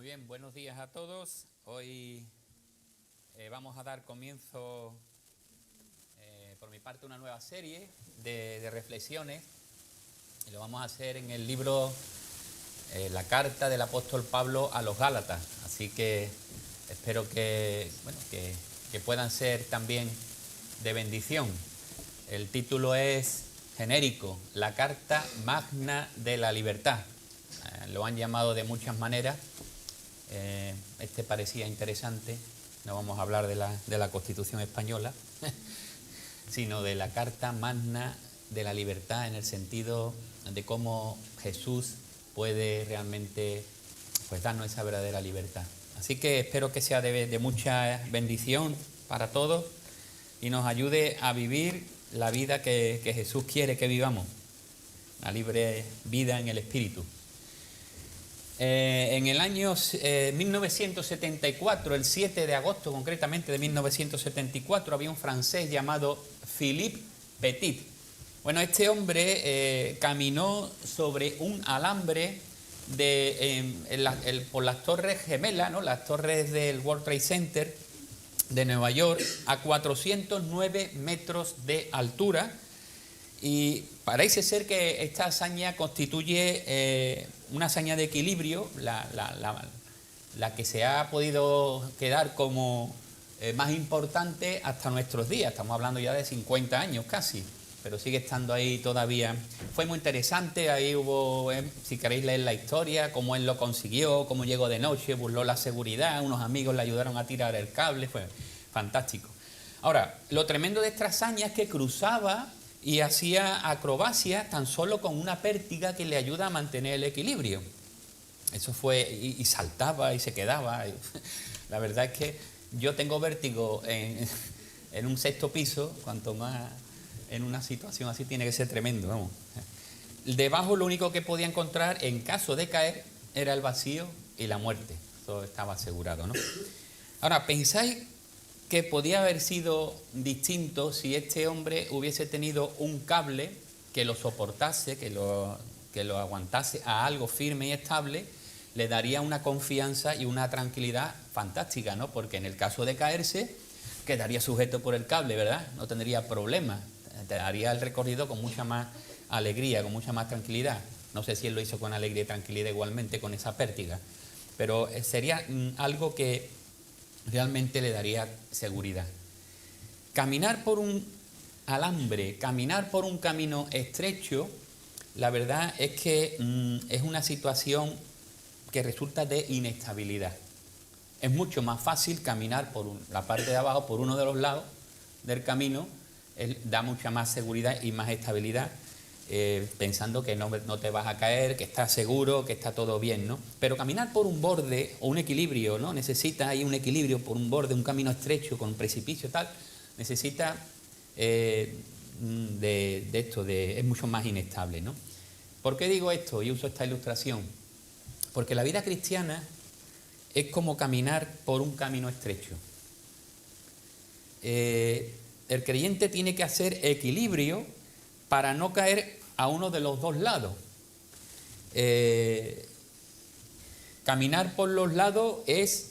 Muy bien, buenos días a todos. Hoy vamos a dar comienzo, por mi parte, una nueva serie de reflexiones. Y lo vamos a hacer en el libro, la carta del apóstol Pablo a los Gálatas. Así que espero que puedan ser también de bendición. El título es genérico, la carta magna de la libertad. Lo han llamado de muchas maneras. Este parecía interesante. No vamos a hablar de la Constitución española, sino de la Carta Magna de la Libertad, en el sentido de cómo Jesús puede realmente darnos esa verdadera libertad. Así que espero que sea de mucha bendición para todos y nos ayude a vivir la vida que Jesús quiere que vivamos, la libre vida en el Espíritu. En el año 1974, el 7 de agosto concretamente de 1974, había un francés llamado Philippe Petit. Bueno, este hombre caminó sobre un alambre por las Torres Gemelas, ¿no? Las torres del World Trade Center de Nueva York, a 409 metros de altura. Y parece ser que esta hazaña constituye una hazaña de equilibrio, la que se ha podido quedar como más importante hasta nuestros días. Estamos hablando ya de 50 años casi, pero sigue estando ahí todavía. Fue muy interesante, ahí hubo, si queréis leer la historia, cómo él lo consiguió, cómo llegó de noche, burló la seguridad, unos amigos le ayudaron a tirar el cable, fue fantástico. Ahora, lo tremendo de esta hazaña es que cruzaba y hacía acrobacia tan solo con una pértiga que le ayuda a mantener el equilibrio. Eso fue, y saltaba y se quedaba. La verdad es que yo tengo vértigo en un sexto piso, cuanto más en una situación así tiene que ser tremendo, vamos. Debajo lo único que podía encontrar en caso de caer era el vacío y la muerte. Eso estaba asegurado, ¿no? Ahora, ¿pensáis que podía haber sido distinto si este hombre hubiese tenido un cable que lo soportase, que lo aguantase a algo firme y estable? Le daría una confianza y una tranquilidad fantástica, ¿no? Porque en el caso de caerse, quedaría sujeto por el cable, ¿verdad? No tendría problemas, haría el recorrido con mucha más alegría, con mucha más tranquilidad. No sé si él lo hizo con alegría y tranquilidad igualmente con esa pértiga, pero sería algo que realmente le daría seguridad. Caminar por un alambre, caminar por un camino estrecho, la verdad es que es una situación que resulta de inestabilidad. Es mucho más fácil caminar por la parte de abajo, por uno de los lados del camino, da mucha más seguridad y más estabilidad, pensando que no te vas a caer, que estás seguro, que está todo bien, ¿no? Pero caminar por un borde o un equilibrio, ¿no? Necesita ahí un equilibrio por un borde, un camino estrecho con un precipicio tal, necesita es mucho más inestable, ¿no? ¿Por qué digo esto y uso esta ilustración? Porque la vida cristiana es como caminar por un camino estrecho. El creyente tiene que hacer equilibrio para no caer a uno de los dos lados. Caminar por los lados es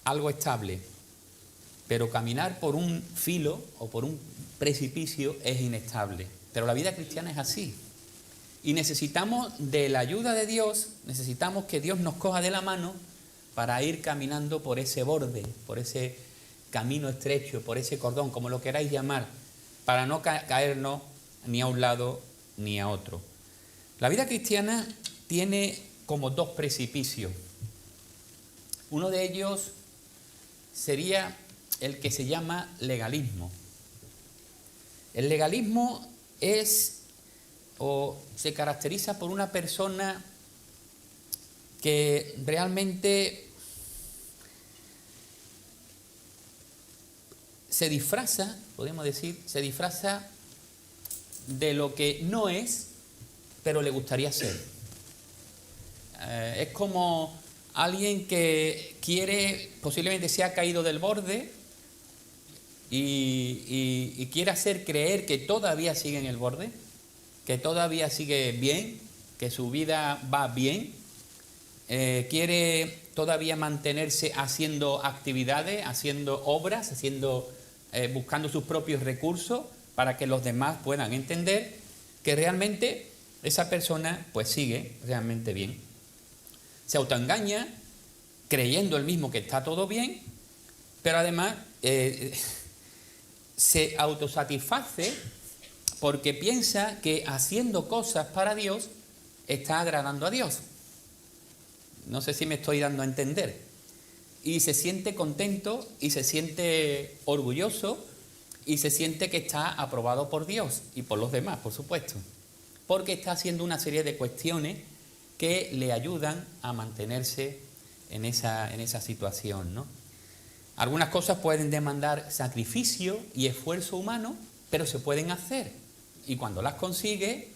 algo estable, pero caminar por un filo o por un precipicio es inestable. Pero la vida cristiana es así. Y necesitamos de la ayuda de Dios, necesitamos que Dios nos coja de la mano para ir caminando por ese borde, por ese camino estrecho, por ese cordón, como lo queráis llamar, para no caernos ni a un lado ni a otro. La vida cristiana tiene como dos precipicios. Uno de ellos sería el que se llama legalismo. El legalismo se caracteriza por una persona que realmente se disfraza, podemos decir, de lo que no es, pero le gustaría ser. Es como alguien que posiblemente se ha caído del borde y quiere hacer creer que todavía sigue en el borde, que todavía sigue bien, que su vida va bien, quiere todavía mantenerse haciendo actividades, haciendo obras, buscando sus propios recursos para que los demás puedan entender que realmente esa persona pues sigue realmente bien. Se autoengaña creyendo él mismo que está todo bien, pero además se autosatisface porque piensa que haciendo cosas para Dios está agradando a Dios. No sé si me estoy dando a entender. Y se siente contento y se siente orgulloso y se siente que está aprobado por Dios y por los demás, por supuesto, porque está haciendo una serie de cuestiones que le ayudan a mantenerse en esa situación, ¿no? Algunas cosas pueden demandar sacrificio y esfuerzo humano, pero se pueden hacer. Y cuando las consigue,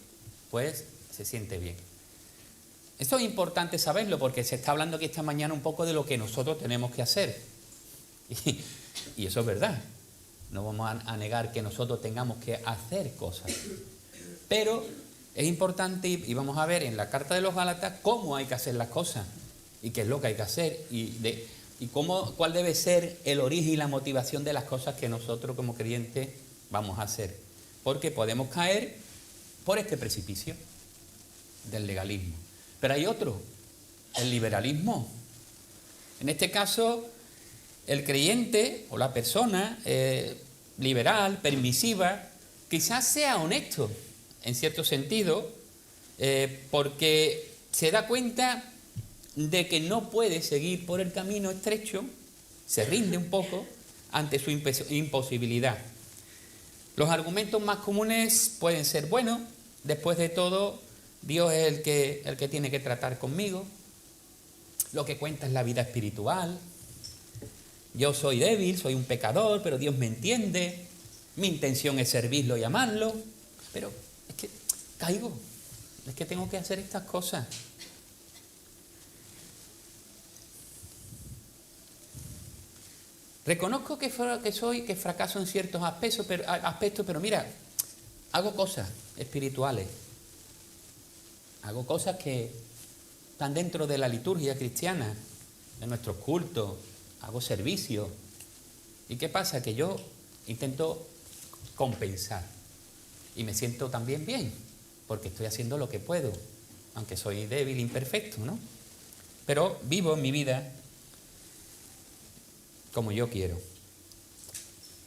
pues se siente bien. Esto es importante saberlo porque se está hablando aquí esta mañana un poco de lo que nosotros tenemos que hacer. Y eso es verdad. No vamos a negar que nosotros tengamos que hacer cosas. Pero es importante, y vamos a ver en la carta de los Gálatas, cómo hay que hacer las cosas. Y qué es lo que hay que hacer. Y cuál debe ser el origen y la motivación de las cosas que nosotros como creyentes vamos a hacer. Porque podemos caer por este precipicio del legalismo. Pero hay otro, el liberalismo. En este caso, el creyente o la persona liberal, permisiva, quizás sea honesto, en cierto sentido, porque se da cuenta de que no puede seguir por el camino estrecho, se rinde un poco ante su imposibilidad. Los argumentos más comunes pueden ser, bueno, después de todo, Dios es el que tiene que tratar conmigo, lo que cuenta es la vida espiritual, yo soy débil, soy un pecador, pero Dios me entiende, mi intención es servirlo y amarlo, pero es que caigo, es que tengo que hacer estas cosas. Reconozco que fracaso en ciertos aspectos, pero mira, hago cosas espirituales, hago cosas que están dentro de la liturgia cristiana, de nuestros cultos, hago servicio. ¿Y qué pasa? Que yo intento compensar y me siento también bien, porque estoy haciendo lo que puedo, aunque soy débil, imperfecto, ¿no? Pero vivo mi vida como yo quiero.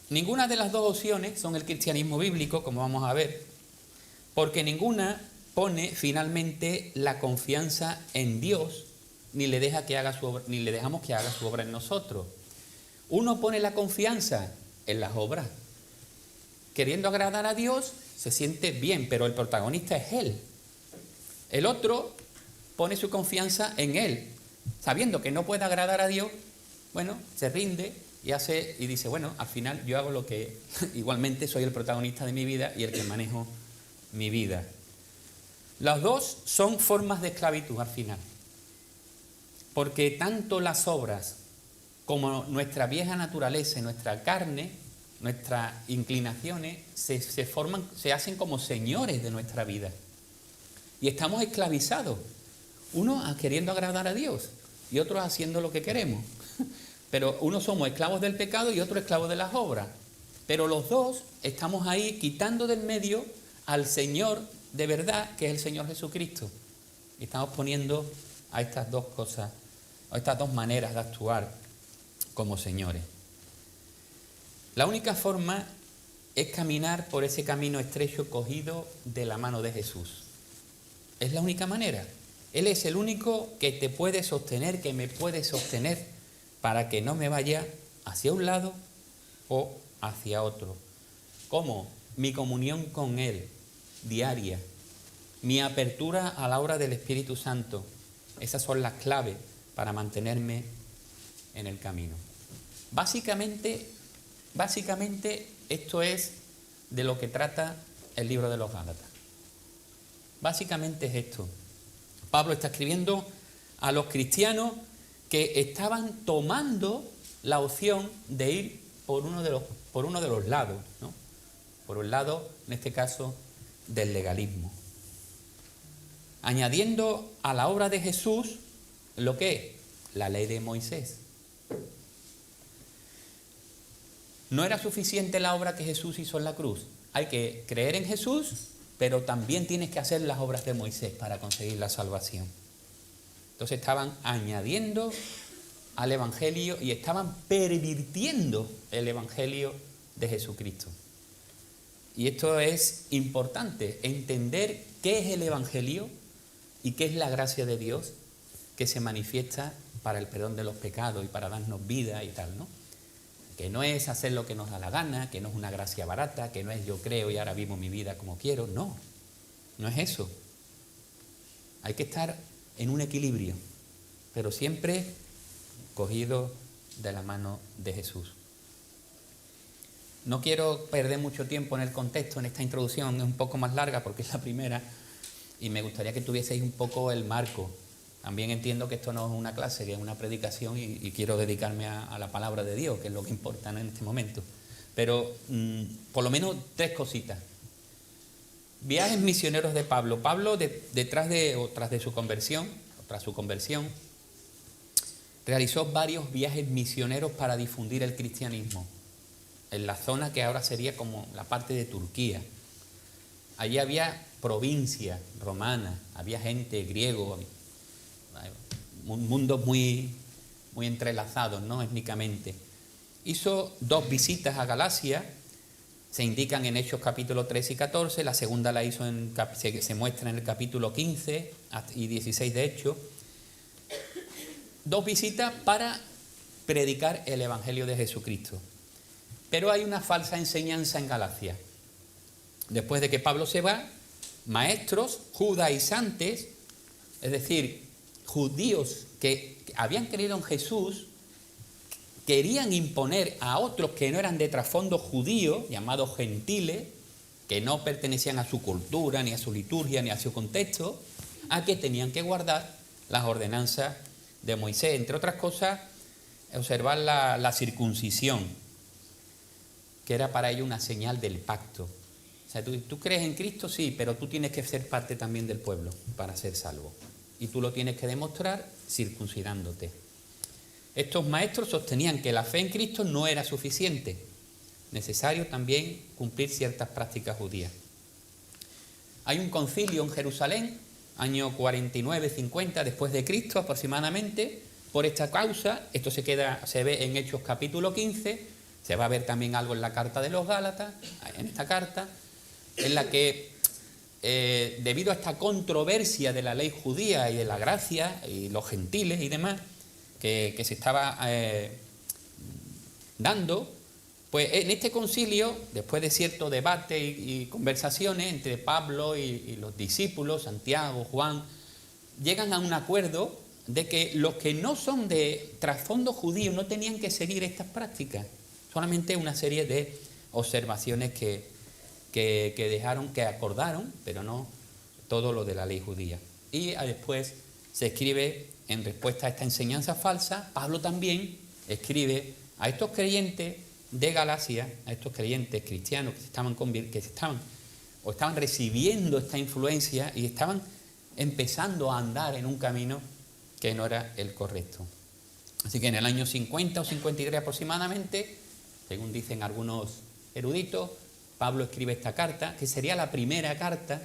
Ninguna de las dos opciones son el cristianismo bíblico, como vamos a ver, porque ninguna pone finalmente la confianza en Dios, ni le dejamos que haga su obra en nosotros. Uno pone la confianza en las obras. Queriendo agradar a Dios, se siente bien, pero el protagonista es Él. El otro pone su confianza en Él, sabiendo que no puede agradar a Dios. Bueno, se rinde y dice, bueno, al final yo hago lo que igualmente soy el protagonista de mi vida y el que manejo mi vida. Las dos son formas de esclavitud al final, porque tanto las obras como nuestra vieja naturaleza y nuestra carne, nuestras inclinaciones, se hacen como señores de nuestra vida. Y estamos esclavizados, uno queriendo agradar a Dios y otros haciendo lo que queremos. Pero unos somos esclavos del pecado y otros esclavos de las obras. Pero los dos estamos ahí quitando del medio al Señor de verdad, que es el Señor Jesucristo. Y estamos poniendo a estas dos cosas, a estas dos maneras de actuar como señores. La única forma es caminar por ese camino estrecho cogido de la mano de Jesús. Es la única manera. Él es el único que te puede sostener, que me puede sostener, para que no me vaya hacia un lado o hacia otro. ¿Cómo? Mi comunión con Él, diaria. Mi apertura a la obra del Espíritu Santo. Esas son las claves para mantenerme en el camino. Básicamente esto es de lo que trata el libro de los Gálatas. Básicamente es esto. Pablo está escribiendo a los cristianos que estaban tomando la opción de ir por uno de los lados, ¿no? Por un lado, en este caso, del legalismo. Añadiendo a la obra de Jesús lo que es la ley de Moisés. No era suficiente la obra que Jesús hizo en la cruz. Hay que creer en Jesús, pero también tienes que hacer las obras de Moisés para conseguir la salvación. Entonces estaban añadiendo al Evangelio y estaban pervirtiendo el Evangelio de Jesucristo. Y esto es importante, entender qué es el Evangelio y qué es la gracia de Dios que se manifiesta para el perdón de los pecados y para darnos vida y tal, ¿no? Que no es hacer lo que nos da la gana, que no es una gracia barata, que no es yo creo y ahora vivo mi vida como quiero. No, no es eso. Hay que estar en un equilibrio, pero siempre cogido de la mano de Jesús. No quiero perder mucho tiempo en el contexto, en esta introducción, es un poco más larga porque es la primera y me gustaría que tuvieseis un poco el marco. También entiendo que esto no es una clase, que es una predicación y quiero dedicarme a la palabra de Dios, que es lo que importa en este momento. Pero por lo menos 3 cositas. Viajes misioneros de Pablo. Pablo, tras su conversión, realizó varios viajes misioneros para difundir el cristianismo en la zona que ahora sería como la parte de Turquía. Allí había provincia romana, había gente griego, mundos muy entrelazados, ¿no? Étnicamente. Hizo 2 visitas a Galacia, se indican en Hechos capítulo 3 y 14, la segunda la hizo se muestra en el capítulo 15 y 16 de Hechos. 2 visitas para predicar el Evangelio de Jesucristo. Pero hay una falsa enseñanza en Galacia. Después de que Pablo se va, maestros judaizantes, es decir, judíos que habían creído en Jesús, querían imponer a otros que no eran de trasfondo judío, llamados gentiles, que no pertenecían a su cultura, ni a su liturgia, ni a su contexto, a que tenían que guardar las ordenanzas de Moisés. Entre otras cosas, observar la circuncisión, que era para ellos una señal del pacto. O sea, tú crees en Cristo, sí, pero tú tienes que ser parte también del pueblo para ser salvo. Y tú lo tienes que demostrar circuncidándote. Estos maestros sostenían que la fe en Cristo no era suficiente. Necesario también cumplir ciertas prácticas judías. Hay un concilio en Jerusalén, año 49-50 después de Cristo aproximadamente, por esta causa. Esto se ve en Hechos capítulo 15, se va a ver también algo en la carta de los Gálatas, en esta carta, en la que debido a esta controversia de la ley judía y de la gracia y los gentiles y demás que se estaba dando, pues en este concilio, después de cierto debate y conversaciones entre Pablo y los discípulos, Santiago, Juan, llegan a un acuerdo de que los que no son de trasfondo judío no tenían que seguir estas prácticas, solamente una serie de observaciones que acordaron, pero no todo lo de la ley judía. Y después se escribe, en respuesta a esta enseñanza falsa, Pablo también escribe a estos creyentes de Galacia, a estos creyentes cristianos que estaban recibiendo esta influencia y estaban empezando a andar en un camino que no era el correcto. Así que en el año 50 o 53 aproximadamente, según dicen algunos eruditos, Pablo escribe esta carta, que sería la primera carta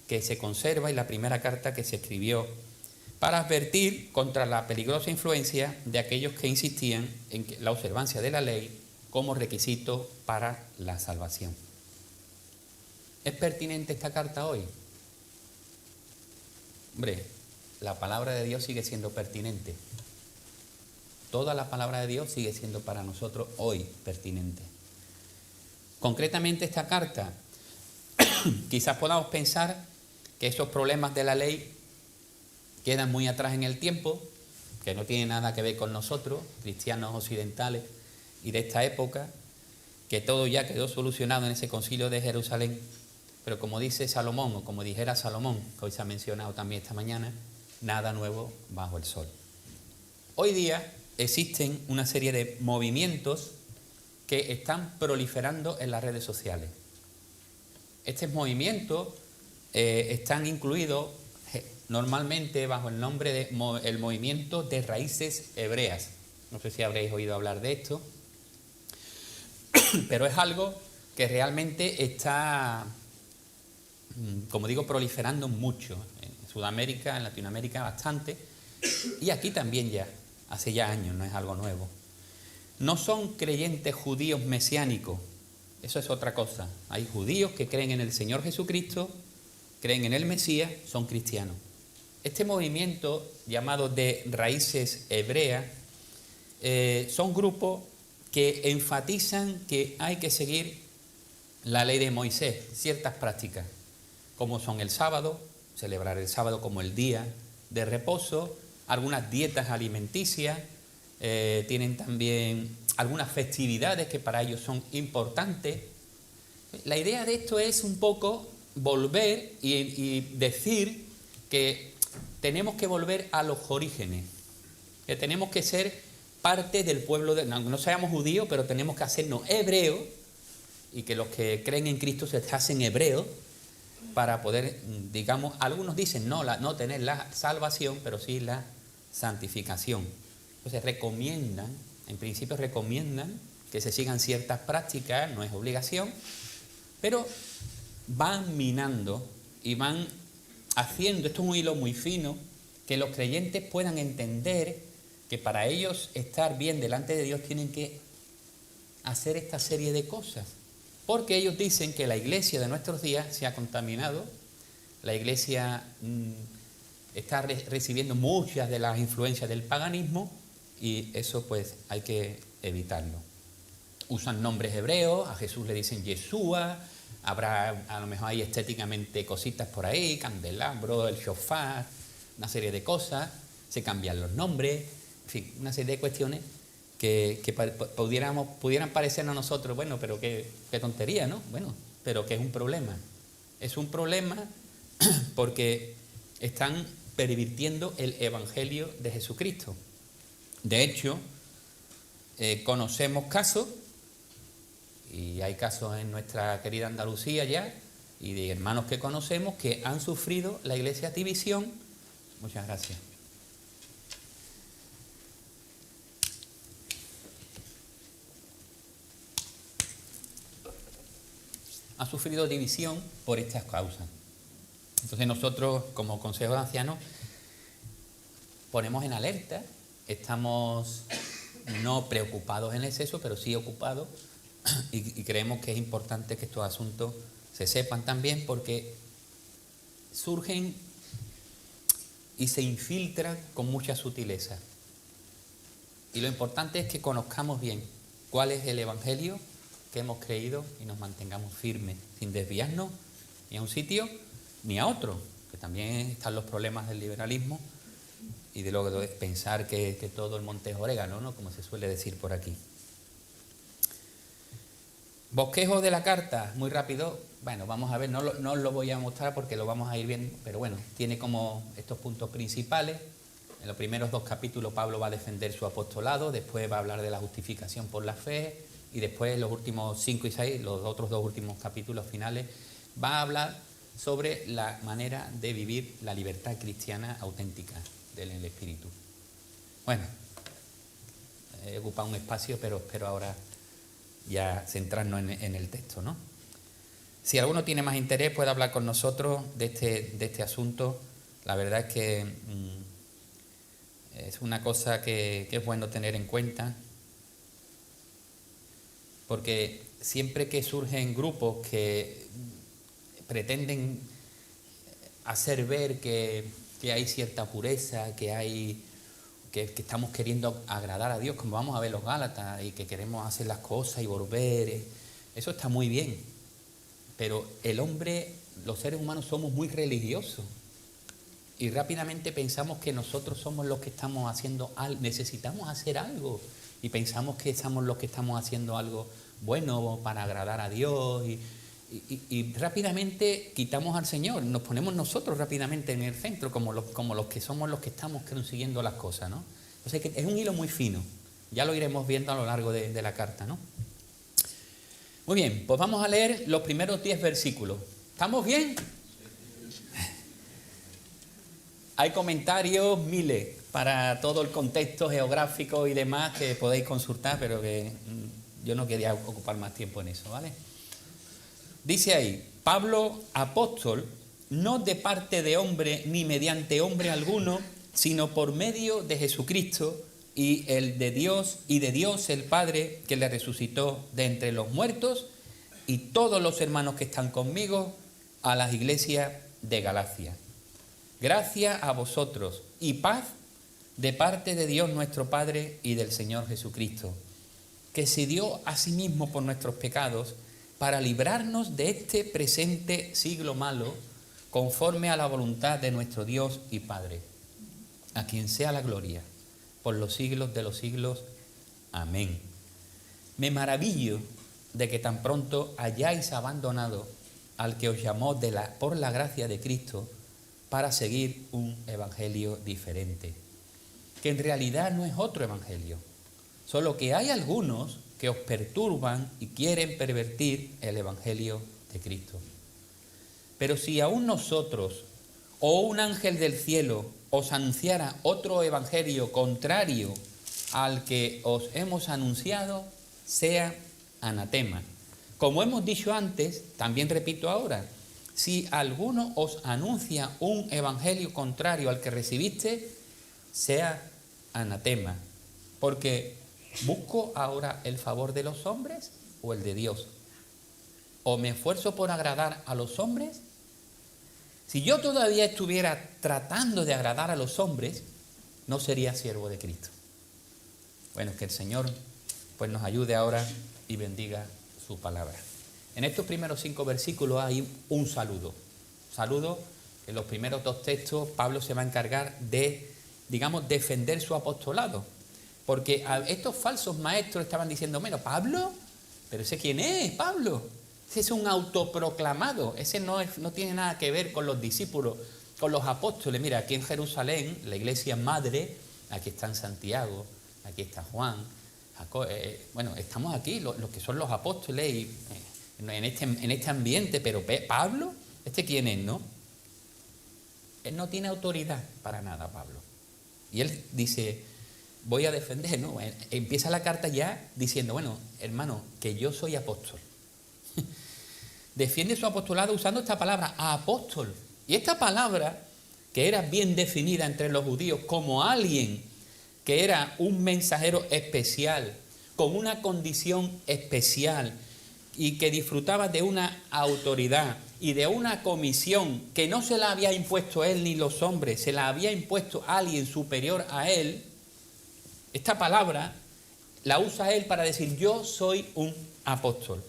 que se conserva y la primera carta que se escribió para advertir contra la peligrosa influencia de aquellos que insistían en la observancia de la ley como requisito para la salvación. ¿Es pertinente esta carta hoy? Hombre, la palabra de Dios sigue siendo pertinente. Toda la palabra de Dios sigue siendo para nosotros hoy pertinente. Concretamente esta carta, quizás podamos pensar que esos problemas de la ley quedan muy atrás en el tiempo, que no tienen nada que ver con nosotros, cristianos occidentales y de esta época, que todo ya quedó solucionado en ese concilio de Jerusalén. Pero como dice Salomón, o como dijera Salomón, que hoy se ha mencionado también esta mañana, nada nuevo bajo el sol. Hoy día existen una serie de movimientos que están proliferando en las redes sociales. Estos movimientos están incluidos normalmente bajo el nombre de el movimiento de raíces hebreas. No sé si habréis oído hablar de esto, pero es algo que realmente está, como digo, proliferando mucho. En Sudamérica, en Latinoamérica bastante, y aquí también ya, hace ya años, no es algo nuevo. No son creyentes judíos mesiánicos, eso es otra cosa. Hay judíos que creen en el Señor Jesucristo, creen en el Mesías, son cristianos. Este movimiento llamado de raíces hebreas son grupos que enfatizan que hay que seguir la ley de Moisés, ciertas prácticas, como son el sábado, celebrar el sábado como el día de reposo, algunas dietas alimenticias, tienen también algunas festividades que para ellos son importantes. La idea de esto es un poco volver y decir que tenemos que volver a los orígenes, que tenemos que ser parte del pueblo, no seamos judíos, pero tenemos que hacernos hebreos, y que los que creen en Cristo se hacen hebreos para poder, digamos, algunos dicen no tener la salvación, pero sí la santificación. Entonces en principio recomiendan que se sigan ciertas prácticas, no es obligación, pero van minando y van haciendo, esto es un hilo muy fino, que los creyentes puedan entender que para ellos estar bien delante de Dios tienen que hacer esta serie de cosas. Porque ellos dicen que la iglesia de nuestros días se ha contaminado, la iglesia está recibiendo muchas de las influencias del paganismo, y eso pues hay que evitarlo. Usan nombres hebreos, a Jesús le dicen Yeshua, habrá a lo mejor hay estéticamente cositas por ahí, candelabro, el shofar, una serie de cosas, se cambian los nombres, en fin, una serie de cuestiones que pudieran parecernos a nosotros, bueno, pero qué tontería, ¿no? Bueno, pero que es un problema. Es un problema porque están pervirtiendo el Evangelio de Jesucristo. De hecho, conocemos casos, y hay casos en nuestra querida Andalucía ya, y de hermanos que conocemos que han sufrido la iglesia división. Muchas gracias. Ha sufrido división por estas causas. Entonces nosotros, como Consejo de Ancianos, ponemos en alerta, estamos no preocupados en exceso, pero sí ocupados, y creemos que es importante que estos asuntos se sepan también, porque surgen y se infiltran con mucha sutileza. Y lo importante es que conozcamos bien cuál es el Evangelio que hemos creído y nos mantengamos firmes, sin desviarnos ni a un sitio ni a otro, que también están los problemas del liberalismo y de luego de pensar que todo el monte es orégano, ¿no? Como se suele decir por aquí. Bosquejo de la carta, muy rápido. Bueno, vamos a ver, no os lo voy a mostrar porque lo vamos a ir viendo, pero bueno, tiene como estos puntos principales. En los primeros 2 capítulos Pablo va a defender su apostolado, después va a hablar de la justificación por la fe, y después los últimos 5 y 6, los otros 2 últimos capítulos finales, va a hablar sobre la manera de vivir la libertad cristiana auténtica del Espíritu. Bueno, he ocupado un espacio, pero espero ahora ya centrarnos en el texto, ¿no? Si alguno tiene más interés puede hablar con nosotros de este asunto. La verdad es que es una cosa que es bueno tener en cuenta, porque siempre que surgen grupos que pretenden hacer ver que hay cierta pureza, que estamos queriendo agradar a Dios, como vamos a ver los Gálatas, y que queremos hacer las cosas y volver, eso está muy bien, pero el hombre, los seres humanos somos muy religiosos y rápidamente pensamos que nosotros somos los que estamos haciendo algo, necesitamos hacer algo, y pensamos que somos los que estamos haciendo algo bueno para agradar a Dios, y rápidamente quitamos al Señor, nos ponemos nosotros rápidamente en el centro como los que somos los que estamos consiguiendo las cosas, ¿no? O sea que es un hilo muy fino, ya lo iremos viendo a lo largo de la carta, ¿no? Muy bien, pues vamos a leer los primeros 10 versículos. ¿Estamos bien? Hay comentarios miles para todo el contexto geográfico y demás que podéis consultar, pero que yo no quería ocupar más tiempo en eso, ¿vale? Dice ahí, Pablo, apóstol, no de parte de hombre ni mediante hombre alguno, sino por medio de Jesucristo y de Dios el Padre, que le resucitó de entre los muertos, y todos los hermanos que están conmigo, a las iglesias de Galacia. Gracia a vosotros y paz de parte de Dios nuestro Padre y del Señor Jesucristo, que se dio a sí mismo por nuestros pecados para librarnos de este presente siglo malo, conforme a la voluntad de nuestro Dios y Padre, a quien sea la gloria por los siglos de los siglos. Amén. Me maravillo de que tan pronto hayáis abandonado al que os llamó por la gracia de Cristo para seguir un evangelio diferente, que en realidad no es otro evangelio, solo que hay algunos que os perturban y quieren pervertir el evangelio de Cristo. Pero si aún nosotros o un ángel del cielo os anunciara otro evangelio contrario al que os hemos anunciado, sea anatema. Como hemos dicho antes, también repito ahora, si alguno os anuncia un evangelio contrario al que recibiste, sea anatema. Porque ¿busco ahora el favor de los hombres o el de Dios? ¿O me esfuerzo por agradar a los hombres? Si yo todavía estuviera tratando de agradar a los hombres, no sería siervo de Cristo. Bueno, que el Señor pues nos ayude ahora y bendiga su palabra. En estos primeros 5 versículos hay un saludo. Saludo, en los primeros 2 textos Pablo se va a encargar de, digamos, defender su apostolado. Porque a estos falsos maestros estaban diciendo, bueno, ¿Pablo? ¿Pero ese quién es, Pablo? Ese es un autoproclamado, ese no tiene nada que ver con los discípulos, con los apóstoles. Mira, aquí en Jerusalén, la iglesia madre, aquí está Santiago, aquí está Juan, Jacob, bueno, estamos aquí, los que son los apóstoles, y en este ambiente, pero ¿Pablo? ¿Este quién es, no? Él no tiene autoridad para nada, Pablo. Y él dice, voy a defender, ¿no? Empieza la carta ya diciendo, bueno, hermano, que yo soy apóstol. Defiende su apostolado usando esta palabra, apóstol. Y esta palabra, que era bien definida entre los judíos como alguien que era un mensajero especial, con una condición especial y que disfrutaba de una autoridad y de una comisión que no se la había impuesto él ni los hombres, se la había impuesto alguien superior a él, esta palabra la usa él para decir, yo soy un apóstol.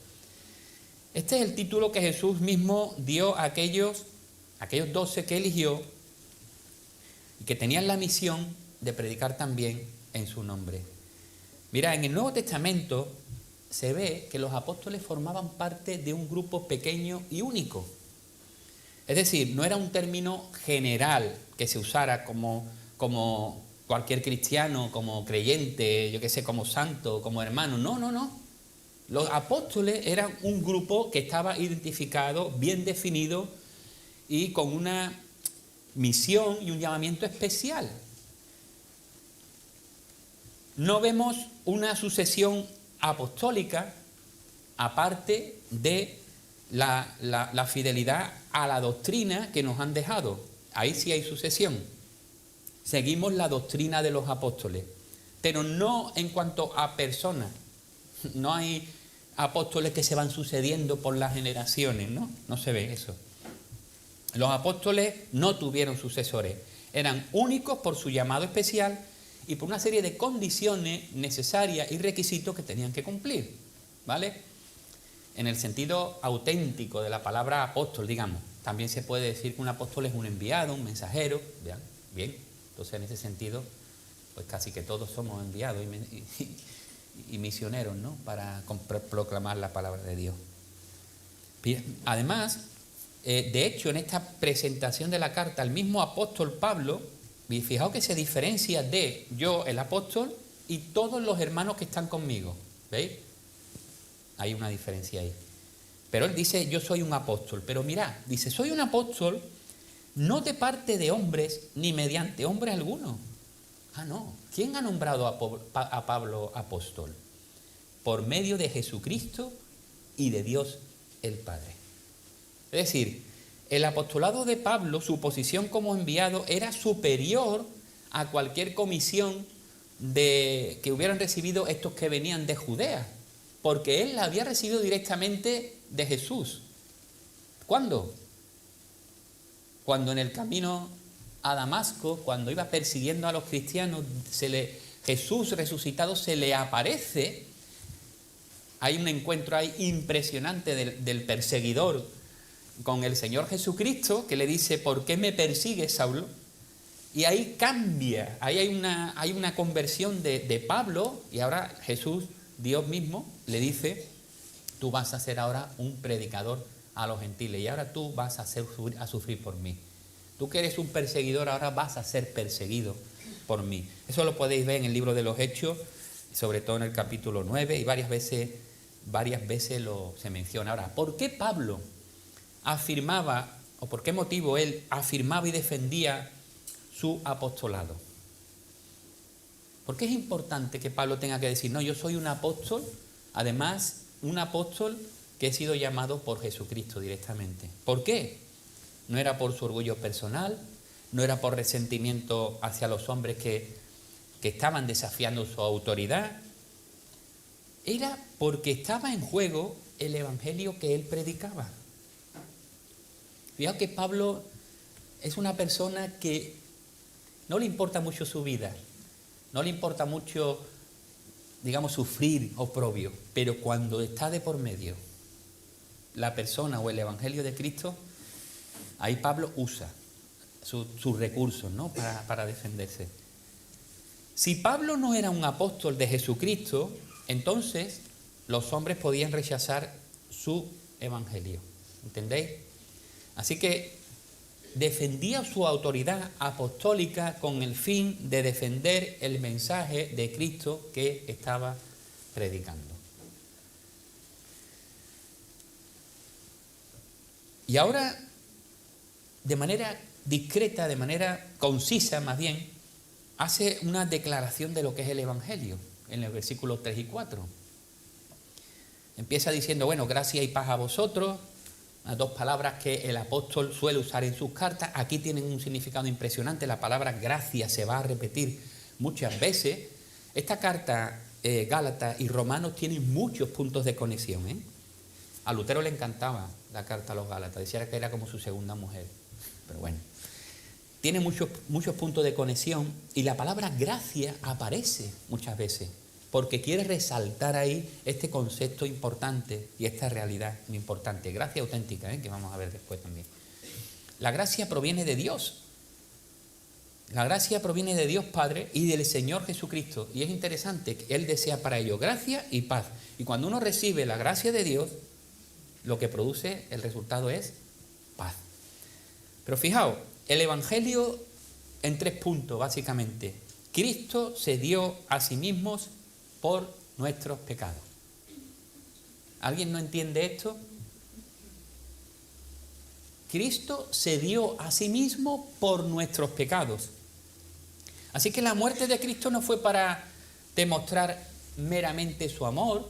Este es el título que Jesús mismo dio a aquellos 12 que eligió y que tenían la misión de predicar también en su nombre. Mira, en el Nuevo Testamento se ve que los apóstoles formaban parte de un grupo pequeño y único. Es decir, no era un término general que se usara como cualquier cristiano, como creyente, yo qué sé, como santo, como hermano. No. Los apóstoles eran un grupo que estaba identificado, bien definido y con una misión y un llamamiento especial. No vemos una sucesión apostólica aparte de la fidelidad a la doctrina que nos han dejado. Ahí sí hay sucesión. Seguimos la doctrina de los apóstoles, pero no en cuanto a personas. No hay apóstoles que se van sucediendo por las generaciones, ¿no? No se ve eso. Los apóstoles no tuvieron sucesores. Eran únicos por su llamado especial y por una serie de condiciones necesarias y requisitos que tenían que cumplir, ¿vale? En el sentido auténtico de la palabra apóstol, digamos. También se puede decir que un apóstol es un enviado, un mensajero. ¿Vean? Bien. Entonces, en ese sentido, pues casi que todos somos enviados y misioneros, ¿no? Para proclamar la palabra de Dios. Además, de hecho, en esta presentación de la carta, el mismo apóstol Pablo, fijaos que se diferencia de yo, el apóstol, y todos los hermanos que están conmigo. ¿Veis? Hay una diferencia ahí. Pero él dice, yo soy un apóstol. Pero mirad, dice, soy un apóstol no de parte de hombres ni mediante hombre alguno. Ah, no. ¿Quién ha nombrado a Pablo apóstol? Por medio de Jesucristo y de Dios el Padre. Es decir, el apostolado de Pablo, su posición como enviado, era superior a cualquier comisión que hubieran recibido estos que venían de Judea, porque él la había recibido directamente de Jesús. ¿Cuándo? Cuando en el camino a Damasco, cuando iba persiguiendo a los cristianos, Jesús resucitado se le aparece. Hay un encuentro ahí impresionante del perseguidor con el Señor Jesucristo, que le dice: ¿por qué me persigues, Saulo? Y ahí cambia, ahí hay una conversión de Pablo, y ahora Jesús, Dios mismo, le dice: tú vas a ser ahora un predicador a los gentiles, y ahora tú vas a sufrir por mí. Tú que eres un perseguidor, ahora vas a ser perseguido por mí. Eso lo podéis ver en el libro de los Hechos, sobre todo en el capítulo 9, y varias veces se menciona. Ahora, ¿por qué Pablo afirmaba, o por qué motivo él afirmaba y defendía su apostolado? ¿Por qué es importante que Pablo tenga que decir: no, yo soy un apóstol, además un apóstol que he sido llamado por Jesucristo directamente? ¿Por qué? No era por su orgullo personal, no era por resentimiento hacia los hombres que estaban desafiando su autoridad. Era porque estaba en juego el evangelio que él predicaba. Fijaos que Pablo es una persona que no le importa mucho su vida, no le importa mucho, digamos, sufrir oprobio, pero cuando está de por medio la persona o el evangelio de Cristo, ahí Pablo usa sus recursos, ¿no?, para defenderse. Si Pablo no era un apóstol de Jesucristo, entonces los hombres podían rechazar su evangelio. ¿Entendéis? Así que defendía su autoridad apostólica con el fin de defender el mensaje de Cristo que estaba predicando. Y ahora, de manera discreta, de manera concisa más bien, hace una declaración de lo que es el evangelio en los versículos 3 y 4. Empieza diciendo: bueno, gracia y paz a vosotros. Las dos palabras que el apóstol suele usar en sus cartas, aquí tienen un significado impresionante. La palabra gracia se va a repetir muchas veces. Esta carta, Gálatas y Romanos, tienen muchos puntos de conexión, ¿eh? A Lutero le encantaba la carta a los Gálatas, decía que era como su segunda mujer. Pero bueno, tiene muchos puntos de conexión, y la palabra gracia aparece muchas veces, porque quiere resaltar ahí este concepto importante y esta realidad muy importante. Gracia auténtica, que vamos a ver después también. La gracia proviene de Dios. La gracia proviene de Dios Padre y del Señor Jesucristo. Y es interesante que Él desea para ello gracia y paz. Y cuando uno recibe la gracia de Dios, lo que produce, el resultado es paz. Pero fijaos, el Evangelio en 3 puntos, básicamente. Cristo se dio a sí mismo por nuestros pecados. ¿Alguien no entiende esto? Cristo se dio a sí mismo por nuestros pecados. Así que la muerte de Cristo no fue para demostrar meramente su amor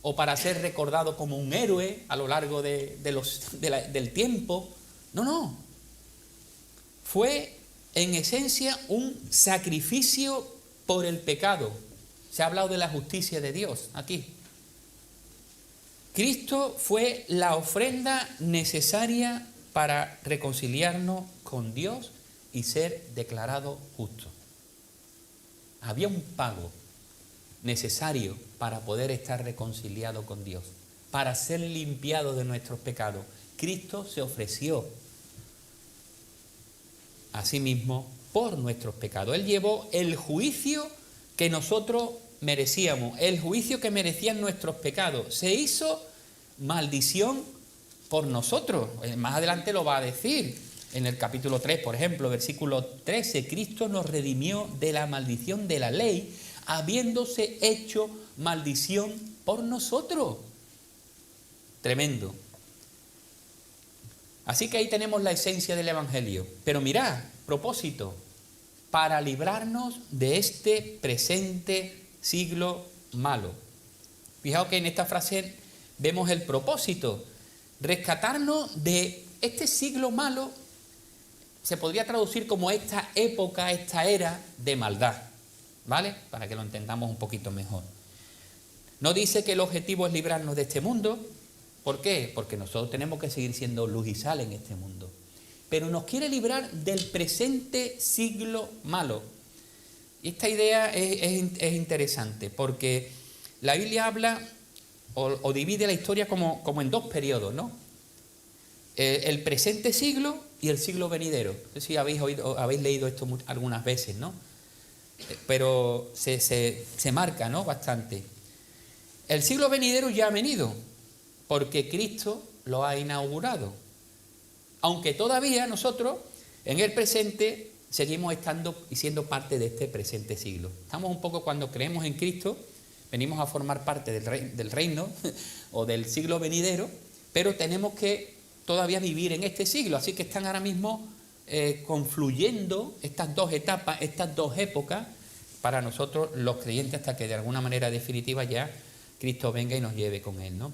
o para ser recordado como un héroe a lo largo del tiempo. No. Fue en esencia un sacrificio por el pecado. Se ha hablado de la justicia de Dios aquí. Cristo fue la ofrenda necesaria para reconciliarnos con Dios y ser declarado justo. Había un pago necesario para poder estar reconciliado con Dios, para ser limpiado de nuestros pecados. Cristo se ofreció a sí mismo por nuestros pecados. Él llevó el juicio que nosotros merecíamos, el juicio que merecían nuestros pecados. Se hizo maldición por nosotros. Más adelante lo va a decir en el capítulo 3, por ejemplo, versículo 13. Cristo nos redimió de la maldición de la ley, habiéndose hecho maldición por nosotros. Tremendo. Así que ahí tenemos la esencia del Evangelio. Pero mirad, propósito, para librarnos de este presente siglo malo. Fijaos que en esta frase vemos el propósito, rescatarnos de este siglo malo. Se podría traducir como esta época, esta era de maldad, ¿vale? Para que lo entendamos un poquito mejor. No dice que el objetivo es librarnos de este mundo. ¿Por qué? Porque nosotros tenemos que seguir siendo luz y sal en este mundo. Pero nos quiere librar del presente siglo malo. Y esta idea es interesante, porque la Biblia habla o divide la historia como en dos periodos, ¿no? El presente siglo y el siglo venidero. No sé si habéis leído esto algunas veces, ¿no? Pero se marca, ¿no? Bastante. El siglo venidero ya ha venido, porque Cristo lo ha inaugurado. Aunque todavía nosotros, en el presente, seguimos estando y siendo parte de este presente siglo. Estamos un poco, cuando creemos en Cristo, venimos a formar parte del reino o del siglo venidero, pero tenemos que todavía vivir en este siglo. Así que están ahora mismo confluyendo estas dos etapas, estas dos épocas, para nosotros los creyentes, hasta que de alguna manera definitiva ya Cristo venga y nos lleve con Él, ¿no?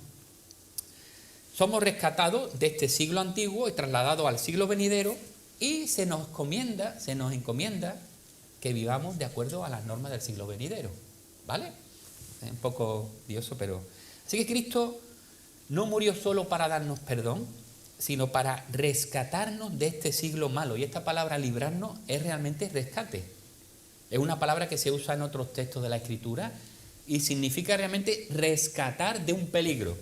Somos rescatados de este siglo antiguo y trasladados al siglo venidero, y se nos encomienda que vivamos de acuerdo a las normas del siglo venidero, ¿vale? Es un poco dioso, pero... Así que Cristo no murió solo para darnos perdón, sino para rescatarnos de este siglo malo. Y esta palabra librarnos es realmente rescate. Es una palabra que se usa en otros textos de la Escritura y significa realmente rescatar de un peligro,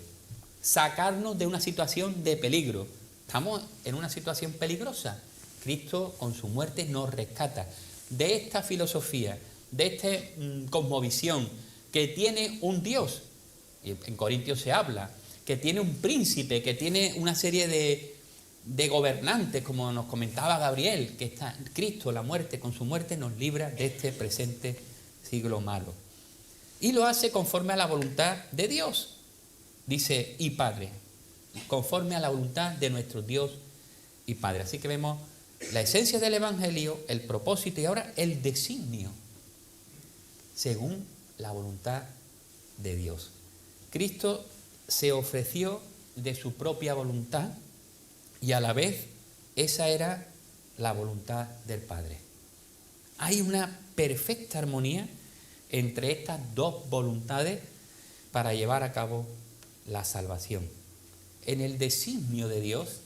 sacarnos de una situación de peligro. Estamos en una situación peligrosa. Cristo con su muerte nos rescata de esta filosofía, de esta cosmovisión que tiene un Dios. Y en Corintios se habla que tiene un príncipe, que tiene una serie de gobernantes, como nos comentaba Gabriel, que está Cristo, la muerte, con su muerte nos libra de este presente siglo malo. Y lo hace conforme a la voluntad de Dios, dice, y Padre, conforme a la voluntad de nuestro Dios y Padre. Así que vemos la esencia del Evangelio, el propósito y ahora el designio, según la voluntad de Dios. Cristo se ofreció de su propia voluntad y a la vez esa era la voluntad del Padre. Hay una perfecta armonía entre estas dos voluntades para llevar a cabo la salvación. En el designio de Dios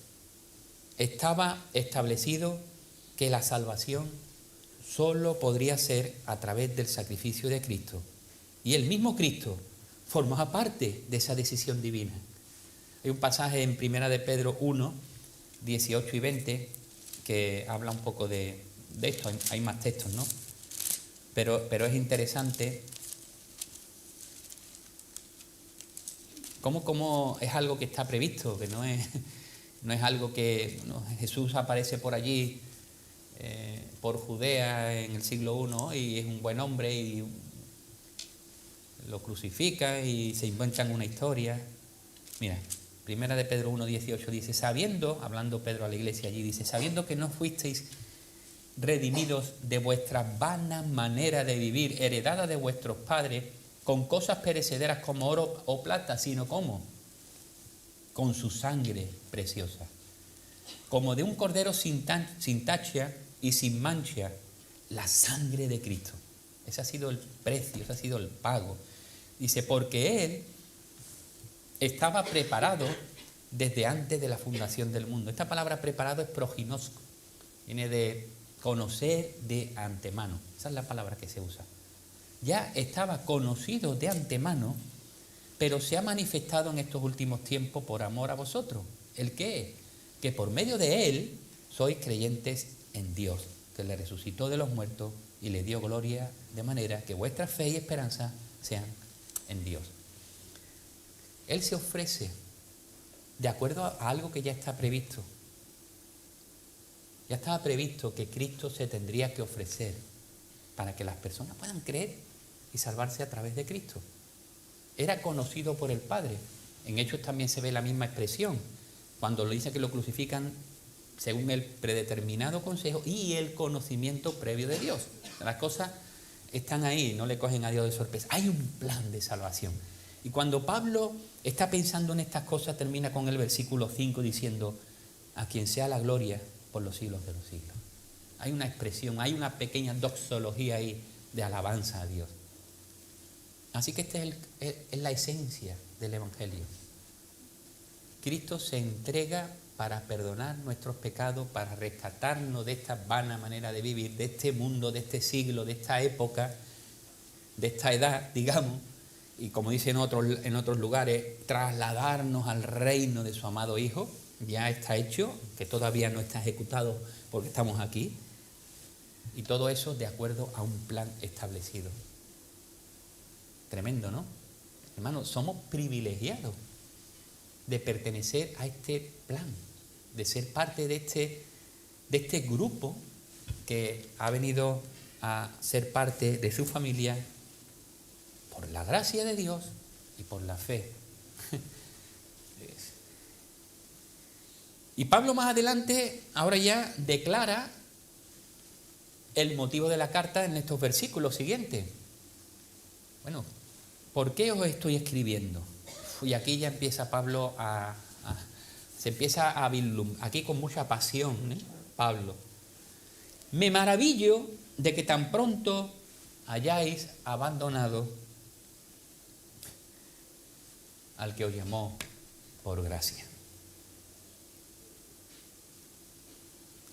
estaba establecido que la salvación solo podría ser a través del sacrificio de Cristo. Y el mismo Cristo formaba parte de esa decisión divina. Hay un pasaje en 1 de Pedro 1, 18 y 20, que habla un poco de esto. Hay más textos, ¿no? Pero es interesante cómo es algo que está previsto, que no es algo que Jesús aparece por allí, por Judea en el siglo I, y es un buen hombre y lo crucifica y se inventan una historia. Mira, 1 de Pedro 1, 18 dice, hablando Pedro a la iglesia allí, dice, sabiendo que no fuisteis redimidos de vuestra vana manera de vivir, heredada de vuestros padres, con cosas perecederas como oro o plata, sino como con su sangre preciosa, como de un cordero sin tacha y sin mancha, la sangre de Cristo. Ese ha sido el precio, ese ha sido el pago. Dice, porque Él estaba preparado desde antes de la fundación del mundo. Esta palabra preparado es prognosco, viene de conocer de antemano. Esa es la palabra que se usa. Ya estaba conocido de antemano, pero se ha manifestado en estos últimos tiempos por amor a vosotros. ¿El qué? Que por medio de Él sois creyentes en Dios, que le resucitó de los muertos y le dio gloria, de manera que vuestra fe y esperanza sean en Dios. Él se ofrece de acuerdo a algo que ya está previsto. Ya estaba previsto que Cristo se tendría que ofrecer para que las personas puedan creer y salvarse a través de Cristo. Era conocido por el Padre. En Hechos también se ve la misma expresión. cuando le dice que lo crucifican según el predeterminado consejo y el conocimiento previo de Dios. Las cosas están ahí, no le cogen a Dios de sorpresa. Hay un plan de salvación. Y cuando Pablo está pensando en estas cosas, termina con el versículo 5 diciendo: a quien sea la gloria por los siglos de los siglos. Hay una expresión, hay una pequeña doxología ahí de alabanza a Dios. Así que esta es la esencia del Evangelio. Cristo se entrega para perdonar nuestros pecados, para rescatarnos de esta vana manera de vivir, de este mundo, de este siglo, de esta época, de esta edad, digamos, y como dicen en otros lugares, trasladarnos al reino de su amado Hijo. Ya está hecho, que todavía no está ejecutado porque estamos aquí, y todo eso de acuerdo a un plan establecido. Tremendo, ¿no? Hermanos, somos privilegiados de pertenecer a este plan, de ser parte de este grupo que ha venido a ser parte de su familia por la gracia de Dios y por la fe. Y Pablo más adelante, ahora ya declara el motivo de la carta en estos versículos siguientes. Bueno, ¿por qué os estoy escribiendo? Y aquí ya empieza Pablo se empieza a vislumbrar, aquí con mucha pasión, Pablo. Me maravillo de que tan pronto hayáis abandonado al que os llamó por gracia.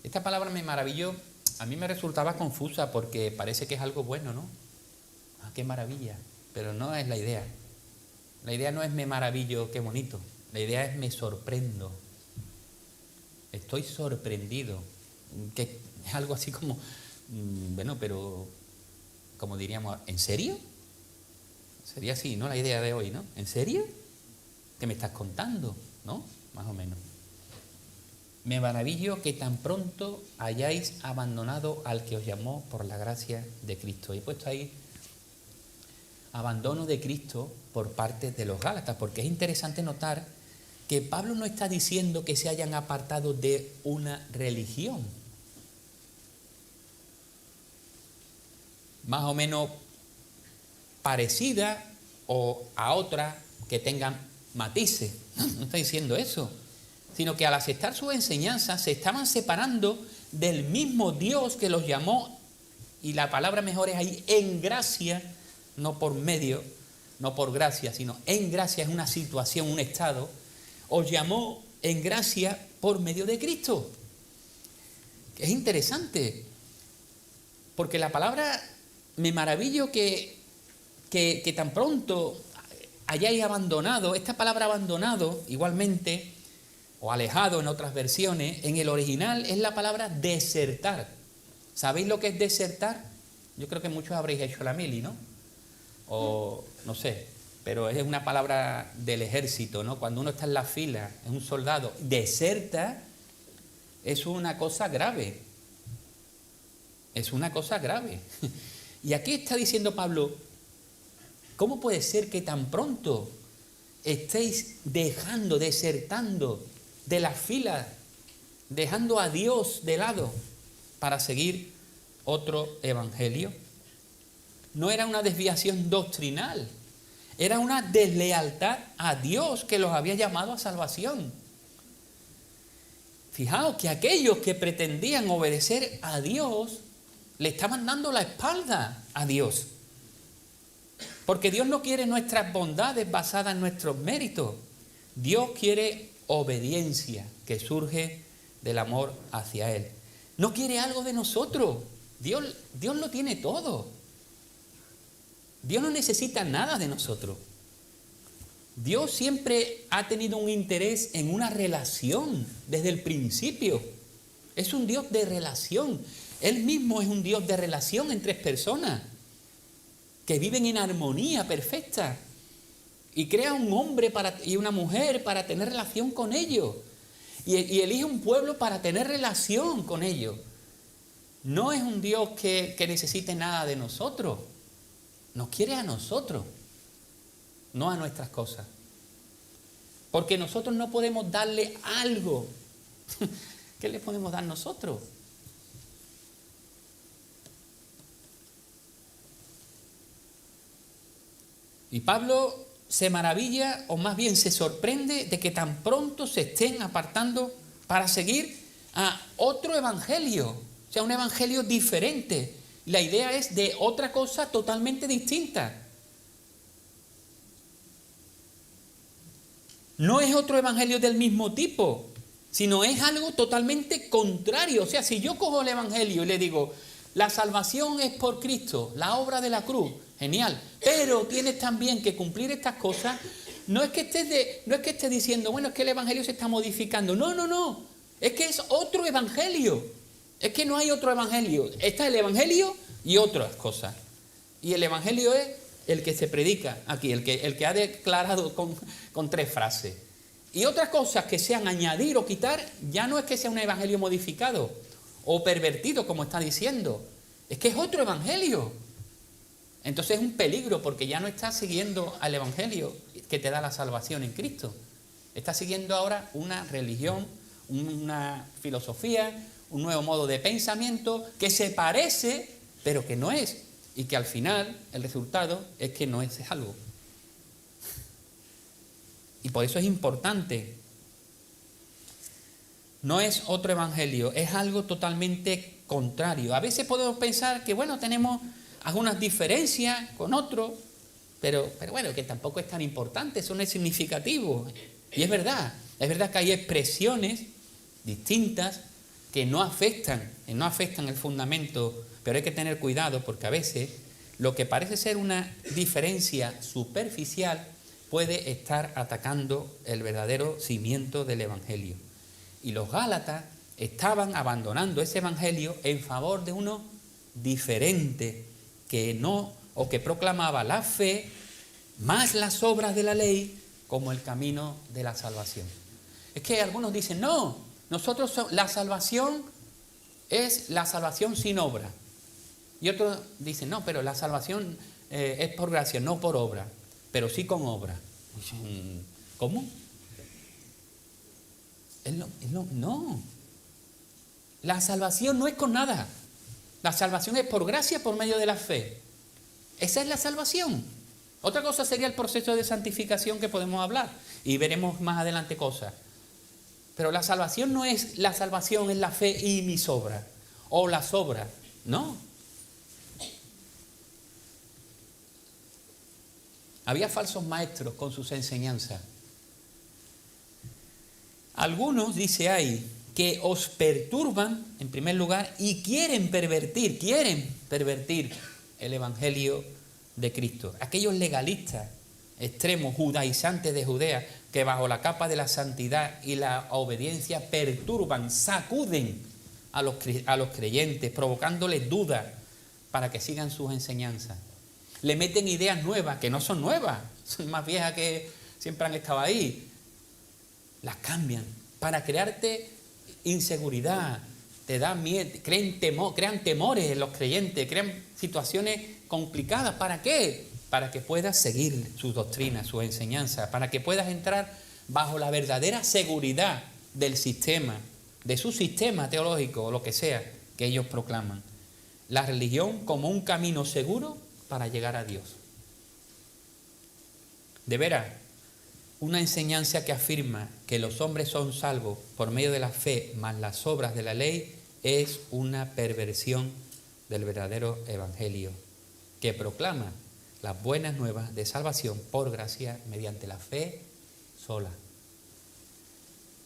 Esta palabra me maravilló, a mí me resultaba confusa porque parece que es algo bueno, ¿no? Ah, qué maravilla, pero no es la idea. La idea no es me maravillo, qué bonito. La idea es me sorprendo. Estoy sorprendido. Que es algo así como, bueno, pero como diríamos, ¿en serio? Sería así, ¿no? La idea de hoy, ¿no? ¿En serio? ¿Qué me estás contando? ¿No? Más o menos. Me maravillo que tan pronto hayáis abandonado al que os llamó por la gracia de Cristo. He puesto ahí abandono de Cristo por parte de los Gálatas, porque es interesante notar que Pablo no está diciendo que se hayan apartado de una religión, más o menos parecida o a otra que tengan matices. No está diciendo eso, sino que al aceptar sus enseñanzas se estaban separando del mismo Dios que los llamó, y la palabra mejor es ahí, en gracia, no por medio, no por gracia, sino en gracia, es una situación, un estado. Os llamó en gracia por medio de Cristo. Es interesante, porque la palabra me maravillo que tan pronto hayáis abandonado, esta palabra abandonado igualmente, o alejado en otras versiones, en el original es la palabra desertar. ¿Sabéis lo que es desertar? Yo creo que muchos habréis hecho la mili, ¿no? O no sé, pero es una palabra del ejército, ¿no? Cuando uno está en la fila, es un soldado, deserta, es una cosa grave. Es una cosa grave. Y aquí está diciendo Pablo, ¿cómo puede ser que tan pronto estéis desertando de la fila, dejando a Dios de lado para seguir otro evangelio? No era una desviación doctrinal, era una deslealtad a Dios que los había llamado a salvación. Fijaos que aquellos que pretendían obedecer a Dios le estaban dando la espalda a Dios. Porque Dios no quiere nuestras bondades basadas en nuestros méritos. Dios quiere obediencia que surge del amor hacia Él. No quiere algo de nosotros. Dios lo tiene todo. Dios no necesita nada de nosotros. Dios siempre ha tenido un interés en una relación desde el principio. Es un Dios de relación. Él mismo es un Dios de relación entre personas que viven en armonía perfecta, y crea un hombre y una mujer para tener relación con ellos, y elige un pueblo para tener relación con ellos. No es un Dios que necesite nada de nosotros. Nos quiere a nosotros, no a nuestras cosas. Porque nosotros no podemos darle algo. ¿Qué le podemos dar nosotros? Y Pablo se maravilla, o más bien se sorprende, de que tan pronto se estén apartando para seguir a otro evangelio, o sea, un evangelio diferente. La idea es de otra cosa totalmente distinta. No es otro evangelio del mismo tipo, sino es algo totalmente contrario. O sea, si yo cojo el evangelio y le digo, la salvación es por Cristo, la obra de la cruz, genial, pero tienes también que cumplir estas cosas, no es que estés diciendo, bueno, es que el evangelio se está modificando. No, es que es otro evangelio. Es que no hay otro evangelio. Está el evangelio y otras cosas. Y el evangelio es el que se predica aquí, el que ha declarado con 3 frases. Y otras cosas que sean añadir o quitar, ya no es que sea un evangelio modificado o pervertido, como está diciendo. Es que es otro evangelio. Entonces es un peligro, porque ya no estás siguiendo al evangelio que te da la salvación en Cristo. Estás siguiendo ahora una religión, una filosofía, un nuevo modo de pensamiento que se parece, pero que no es. Y que al final el resultado es que no es algo. Y por eso es importante. No es otro evangelio, es algo totalmente contrario. A veces podemos pensar que, bueno, tenemos algunas diferencias con otros, pero bueno, que tampoco es tan importante, eso no es significativo. Y es verdad que hay expresiones distintas que no afectan el fundamento, pero hay que tener cuidado, porque a veces lo que parece ser una diferencia superficial puede estar atacando el verdadero cimiento del evangelio. Y los gálatas estaban abandonando ese evangelio en favor de uno diferente, que proclamaba la fe más las obras de la ley como el camino de la salvación. Es que algunos dicen, no, la salvación es la salvación sin obra. Y otros dicen, no, pero la salvación es por gracia, no por obra, pero sí con obra. ¿Cómo? No. La salvación no es con nada. La salvación es por gracia por medio de la fe. Esa es la salvación. Otra cosa sería el proceso de santificación que podemos hablar y veremos más adelante cosas. Pero la salvación no es la salvación en la fe y mis obras o las obras. No. Había falsos maestros con sus enseñanzas. Algunos, dice ahí, que os perturban, en primer lugar, y quieren pervertir el evangelio de Cristo. Aquellos legalistas extremos, judaizantes de Judea, que bajo la capa de la santidad y la obediencia perturban, sacuden a los creyentes, provocándoles dudas para que sigan sus enseñanzas. Le meten ideas nuevas, que no son nuevas, son más viejas que siempre han estado ahí. Las cambian para crearte inseguridad, te dan miedo, crean temores en los creyentes, crean situaciones complicadas. ¿Para qué? Para que puedas seguir sus doctrinas, sus enseñanzas, para que puedas entrar bajo la verdadera seguridad del sistema, de su sistema teológico o lo que sea que ellos proclaman. La religión como un camino seguro para llegar a Dios. De veras, una enseñanza que afirma que los hombres son salvos por medio de la fe más las obras de la ley es una perversión del verdadero evangelio, que proclama las buenas nuevas de salvación por gracia mediante la fe sola.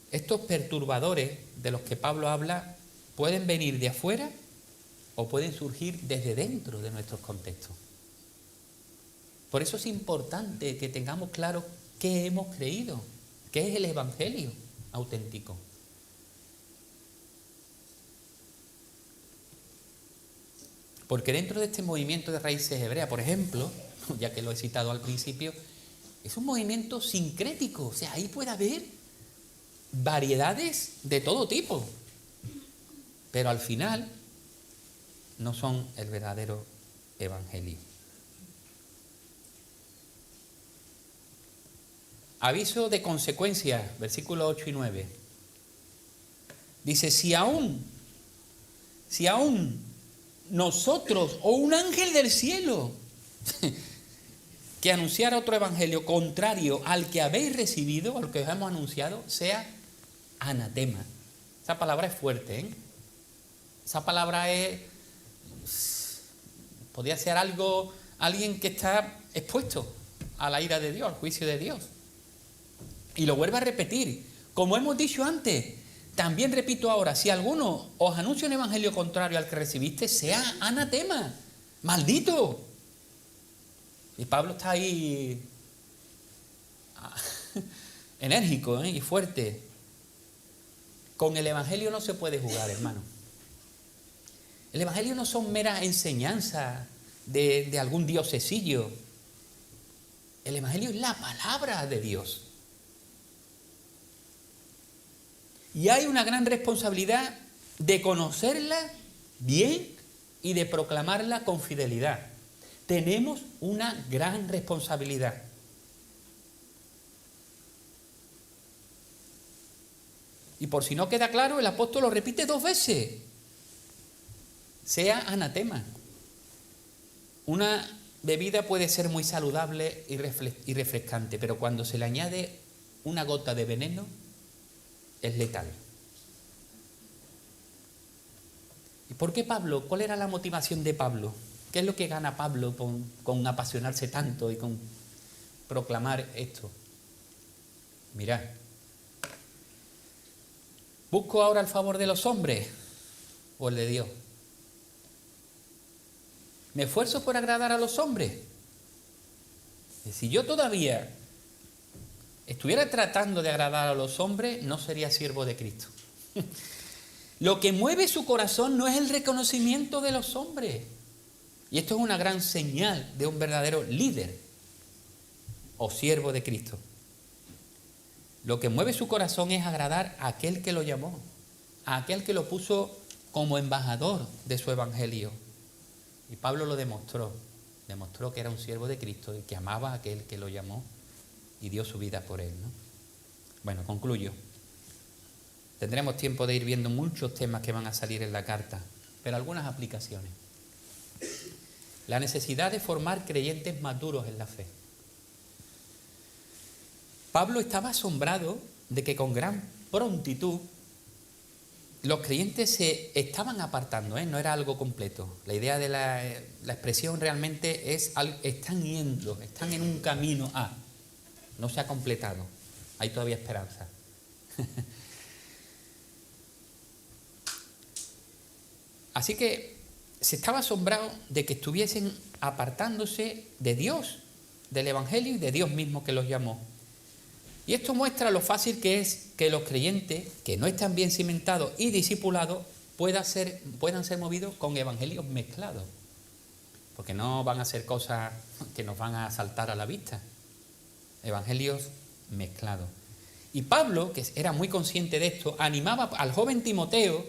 Estos perturbadores de los que Pablo habla pueden venir de afuera o pueden surgir desde dentro de nuestros contextos. Por eso es importante que tengamos claro qué hemos creído, qué es el evangelio auténtico. Porque dentro de este movimiento de raíces hebreas, por ejemplo, ya que lo he citado al principio, es un movimiento sincrético, o sea, ahí puede haber variedades de todo tipo, pero al final no son el verdadero evangelio. Aviso de consecuencias, versículos 8 y 9. Dice, si aún nosotros o un ángel del cielo que anunciara otro evangelio contrario al que habéis recibido, al que os hemos anunciado, sea anatema. Esa palabra es fuerte, ¿eh? Esa palabra podría ser alguien que está expuesto a la ira de Dios, al juicio de Dios. Y lo vuelvo a repetir, como hemos dicho antes, también repito ahora, si alguno os anuncia un evangelio contrario al que recibiste, sea anatema, maldito. Y Pablo está ahí enérgico, y fuerte. Con el evangelio no se puede jugar, hermano. El evangelio no son meras enseñanzas de algún diosesillo. El evangelio es la palabra de Dios. Y hay una gran responsabilidad de conocerla bien y de proclamarla con fidelidad. Tenemos una gran responsabilidad. Y por si no queda claro, el apóstol lo repite 2 veces. Sea anatema. Una bebida puede ser muy saludable y refrescante, pero cuando se le añade una gota de veneno, es letal. ¿Y por qué Pablo? ¿Cuál era la motivación de Pablo? ¿Qué es lo que gana Pablo con apasionarse tanto y con proclamar esto? Mirad, ¿busco ahora el favor de los hombres o el de Dios? ¿Me esfuerzo por agradar a los hombres? Si yo todavía estuviera tratando de agradar a los hombres, no sería siervo de Cristo. Lo que mueve su corazón no es el reconocimiento de los hombres. Y esto es una gran señal de un verdadero líder o siervo de Cristo. Lo que mueve su corazón es agradar a aquel que lo llamó, a aquel que lo puso como embajador de su evangelio. Y Pablo lo demostró que era un siervo de Cristo y que amaba a aquel que lo llamó y dio su vida por él, ¿no? Bueno, concluyo. Tendremos tiempo de ir viendo muchos temas que van a salir en la carta, pero algunas aplicaciones. La necesidad de formar creyentes maduros en la fe. Pablo estaba asombrado de que con gran prontitud los creyentes se estaban apartando, no era algo completo. La idea de la expresión realmente es, están yendo, están en un camino a, no se ha completado, hay todavía esperanza. Así que se estaba asombrado de que estuviesen apartándose de Dios, del Evangelio y de Dios mismo que los llamó. Y esto muestra lo fácil que es que los creyentes, que no están bien cimentados y discipulados, puedan ser movidos con evangelios mezclados. Porque no van a ser cosas que nos van a saltar a la vista. Evangelios mezclados. Y Pablo, que era muy consciente de esto, animaba al joven Timoteo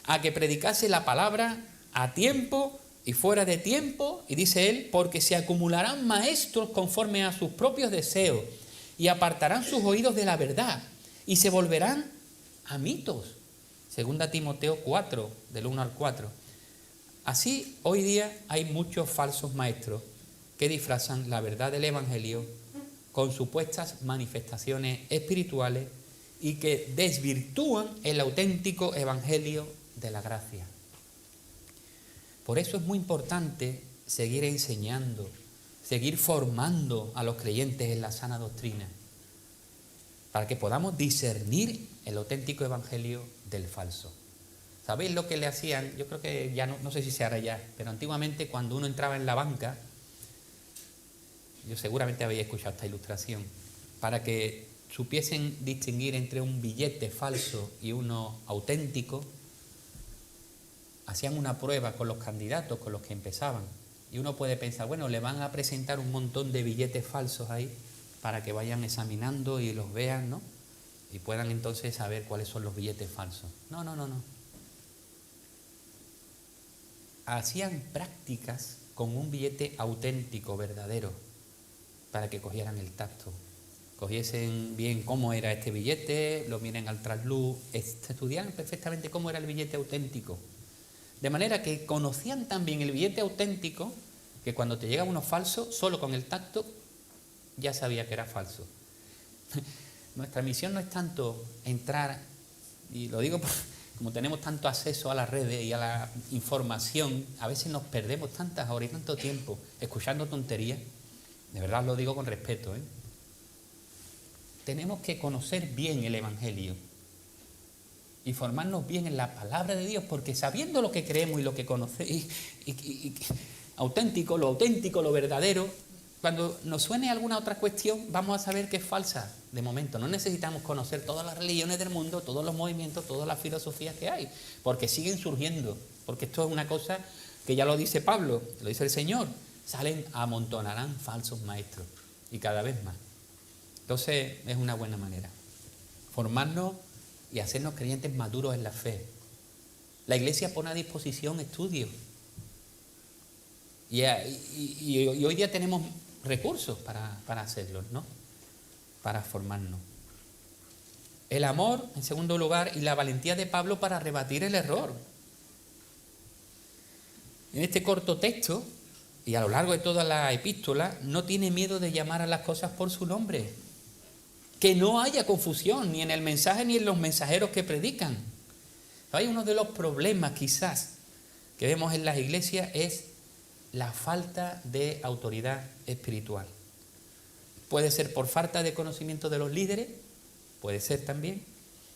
a que predicase la palabra a tiempo y fuera de tiempo, y dice él, porque se acumularán maestros conforme a sus propios deseos, y apartarán sus oídos de la verdad, y se volverán a mitos. 2 Timoteo 4, del 1 al 4. Así, hoy día hay muchos falsos maestros que disfrazan la verdad del Evangelio con supuestas manifestaciones espirituales y que desvirtúan el auténtico Evangelio de la gracia. Por eso es muy importante seguir enseñando, seguir formando a los creyentes en la sana doctrina, para que podamos discernir el auténtico evangelio del falso. ¿Sabéis lo que le hacían? Yo creo que ya no sé si se hará ya, pero antiguamente cuando uno entraba en la banca, yo seguramente habéis escuchado esta ilustración, para que supiesen distinguir entre un billete falso y uno auténtico, hacían una prueba con los candidatos, con los que empezaban. Y uno puede pensar, bueno, le van a presentar un montón de billetes falsos ahí para que vayan examinando y los vean, ¿no? Y puedan entonces saber cuáles son los billetes falsos. No. Hacían prácticas con un billete auténtico, verdadero, para que cogieran el tacto. cogiesen bien cómo era este billete, lo miren al trasluz, estudiaran perfectamente cómo era el billete auténtico. De manera que conocían tan bien el billete auténtico que cuando te llega uno falso, solo con el tacto ya sabía que era falso. Nuestra misión no es tanto entrar, y lo digo como tenemos tanto acceso a las redes y a la información, a veces nos perdemos tantas horas y tanto tiempo escuchando tonterías. De verdad lo digo con respeto, Tenemos que conocer bien el Evangelio y formarnos bien en la palabra de Dios, porque sabiendo lo que creemos y lo que conocemos, auténtico, lo verdadero, cuando nos suene alguna otra cuestión, vamos a saber que es falsa. De momento, no necesitamos conocer todas las religiones del mundo, todos los movimientos, todas las filosofías que hay, porque siguen surgiendo, porque esto es una cosa que ya lo dice Pablo, lo dice el Señor, amontonarán falsos maestros, y cada vez más. Entonces, es una buena manera. Formarnos y hacernos creyentes maduros en la fe. La Iglesia pone a disposición estudios. Y hoy día tenemos recursos para hacerlo, ¿no? Para formarnos. El amor, en segundo lugar, y la valentía de Pablo para rebatir el error. En este corto texto, y a lo largo de toda la epístola, no tiene miedo de llamar a las cosas por su nombre. Que no haya confusión, ni en el mensaje ni en los mensajeros que predican. Hay uno de los problemas, quizás, que vemos en las iglesias es la falta de autoridad espiritual. Puede ser por falta de conocimiento de los líderes, puede ser también,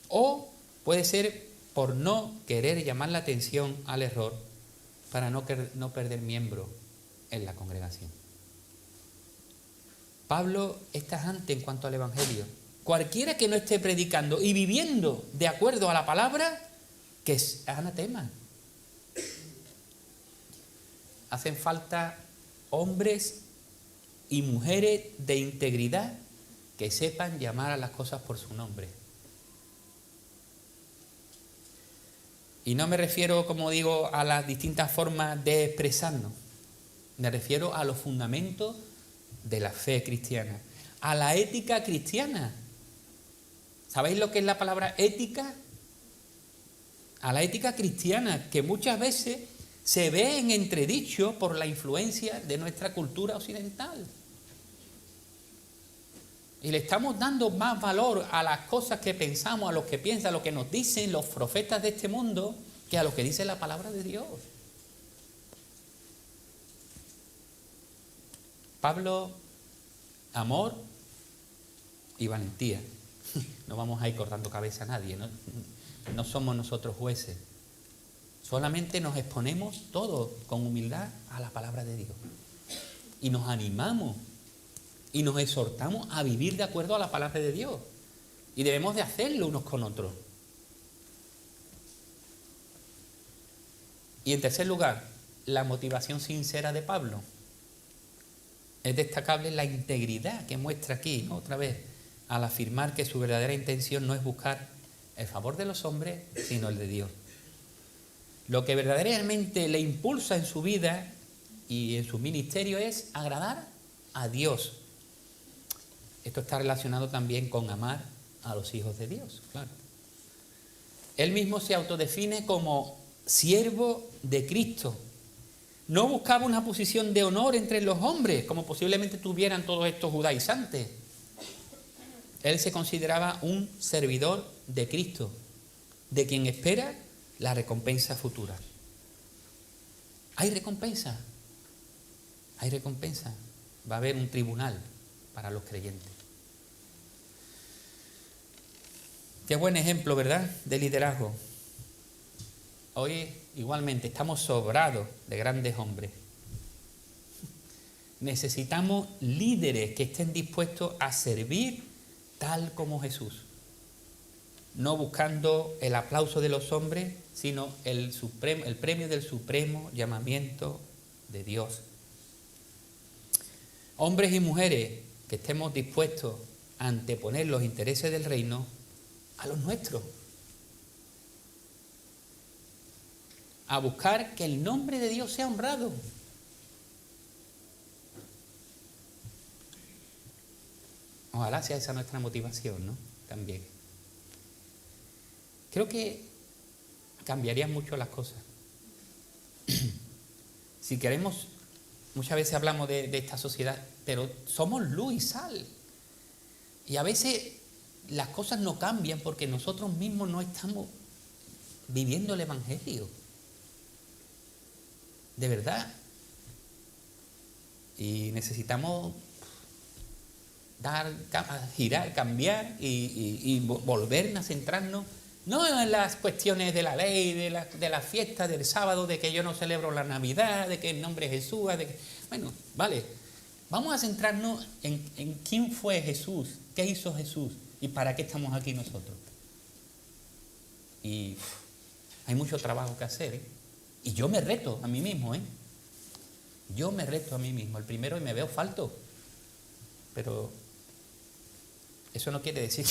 o puede ser por no querer llamar la atención al error para no perder miembros en la congregación. Pablo es tajante en cuanto al Evangelio. Cualquiera que no esté predicando y viviendo de acuerdo a la palabra, que es anatema. Hacen falta hombres y mujeres de integridad que sepan llamar a las cosas por su nombre. Y no me refiero, como digo, a las distintas formas de expresarnos. Me refiero a los fundamentos de la fe cristiana, a la ética cristiana. ¿Sabéis lo que es la palabra ética? A la ética cristiana, que muchas veces se ve en entredicho por la influencia de nuestra cultura occidental. Y le estamos dando más valor a las cosas que pensamos, a lo que piensan, a lo que nos dicen los profetas de este mundo, que a lo que dice la palabra de Dios. Pablo, amor y valentía. No vamos a ir cortando cabeza a nadie, no somos nosotros jueces. Solamente nos exponemos todos con humildad a la palabra de Dios. Y nos animamos y nos exhortamos a vivir de acuerdo a la palabra de Dios. Y debemos de hacerlo unos con otros. Y en tercer lugar, la motivación sincera de Pablo. Es destacable la integridad que muestra aquí, ¿no? Otra vez, al afirmar que su verdadera intención no es buscar el favor de los hombres, sino el de Dios. Lo que verdaderamente le impulsa en su vida y en su ministerio es agradar a Dios. Esto está relacionado también con amar a los hijos de Dios, claro. Él mismo se autodefine como siervo de Cristo. No buscaba una posición de honor entre los hombres, como posiblemente tuvieran todos estos judaizantes. Él se consideraba un servidor de Cristo, de quien espera la recompensa futura. Hay recompensa. Hay recompensa. Va a haber un tribunal para los creyentes. Qué buen ejemplo, ¿verdad?, de liderazgo. Hoy, igualmente, estamos sobrados de grandes hombres. Necesitamos líderes que estén dispuestos a servir tal como Jesús. No buscando el aplauso de los hombres, sino el premio del supremo llamamiento de Dios. Hombres y mujeres que estemos dispuestos a anteponer los intereses del reino a los nuestros. A buscar que el nombre de Dios sea honrado. Ojalá sea esa nuestra motivación, ¿no? También. Creo que cambiarían mucho las cosas. Si queremos, muchas veces hablamos de esta sociedad, pero somos luz y sal. Y a veces las cosas no cambian porque nosotros mismos no estamos viviendo el Evangelio. De verdad. Y necesitamos girar, cambiar y volver a centrarnos, no en las cuestiones de la ley, de la fiesta del sábado, de que yo no celebro la Navidad, de que el nombre es Jesús, bueno, vale, vamos a centrarnos en quién fue Jesús, qué hizo Jesús y para qué estamos aquí nosotros. Y hay mucho trabajo que hacer, ¿eh? Y yo me reto a mí mismo, ¿eh? Yo me reto a mí mismo, el primero, y me veo falto, pero eso no quiere decir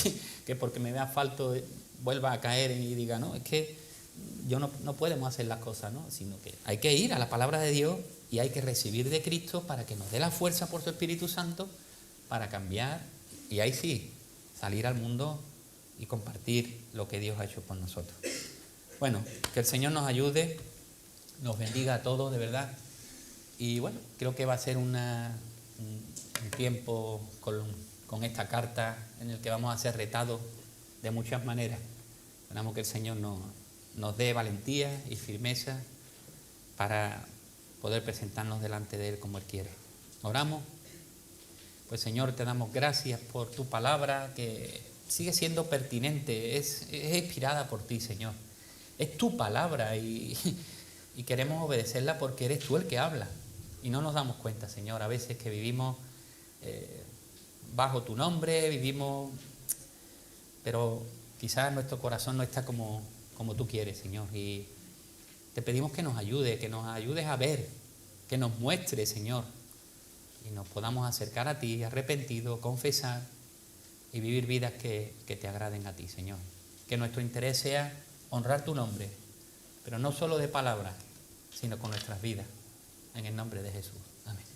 que porque me vea falto vuelva a caer y diga, no, es que no podemos hacer las cosas, ¿no? Sino que hay que ir a la palabra de Dios y hay que recibir de Cristo para que nos dé la fuerza por su Espíritu Santo para cambiar y ahí sí, salir al mundo y compartir lo que Dios ha hecho por nosotros. Bueno, que el Señor nos ayude, nos bendiga a todos, de verdad. Y bueno, creo que va a ser un tiempo con esta carta en el que vamos a ser retados de muchas maneras. Esperamos que el Señor nos dé valentía y firmeza para poder presentarnos delante de Él como Él quiere. Oramos. Pues Señor, te damos gracias por tu palabra que sigue siendo pertinente, es inspirada por ti, Señor. Es tu palabra y queremos obedecerla porque eres tú el que habla. Y no nos damos cuenta, Señor, a veces que vivimos bajo tu nombre, pero quizás nuestro corazón no está como tú quieres, Señor. Y te pedimos que nos ayudes a ver, que nos muestres, Señor, y nos podamos acercar a ti, arrepentidos, confesar y vivir vidas que te agraden a ti, Señor. Que nuestro interés sea honrar tu nombre, pero no solo de palabras, sino con nuestras vidas. En el nombre de Jesús. Amén.